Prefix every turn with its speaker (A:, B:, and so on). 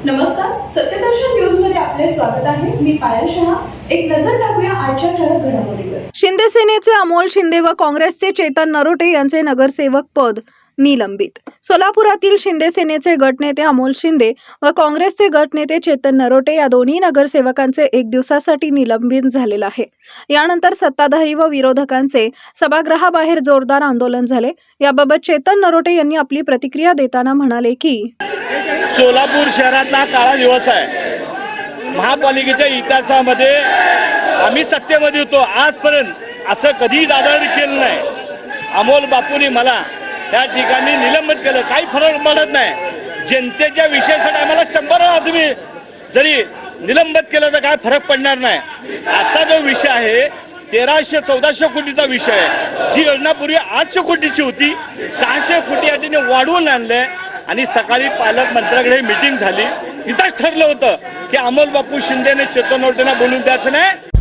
A: नमस्कार, सत्यदर्शन न्यूज मध्ये आपले स्वागत आहे। मी पायल शहा। एक नजर टाकूया आजच्या ठळक घडामोडीवर।
B: शिंदे सेनेचे अमोल शिंदे व काँग्रेसचे चेतन नरोटे यांचे नगरसेवक पद निलंबित। सोलापुरातील शिंदे सेनेचे गटनेते अमोल शिंदे व काँग्रेसचे गटनेते चेतन नरोटे या दोन्ही नगरसेवकांचे एक दिवसासाठी निलंबित झालेले आहे। यानंतर सत्ताधारी व विरोधकांचे सभागृहाबाहेर जोरदार आंदोलन झाले। याबाबत चेतन नरोटे यांनी आपली प्रतिक्रिया देताना म्हणाले की
C: सोलापूर शहरातला काळा दिवस आहे। महापालिकेच्या इतिहासामध्ये आम्ही सत्तेमध्ये होतो, आजपर्यंत असं कधीही दादागिरी केलं नाही। अमोल बापूंनी मला त्या ठिकाणी निलंबित केलं, काही फरक पडत नाही। जनतेच्या विषयासाठी आम्हाला 100 वेळा तुम्ही जरी निलंबित केलं तर काय फरक पडणार नाही। आजचा जो विषय आहे 1300-1400 कोटीचा विषय आहे। जी योजना पूर्वी 800 कोटीची होती, 600 कोटी या ठिकाणी वाढवून आणले। आणि सकाळी पालकमंत्र्याकडे मीटिंग झाली, तिथंच ठरलं होतं की अमोल बापू शिंदेने चेतन नरोटेंना बोलून द्यायचं नाही।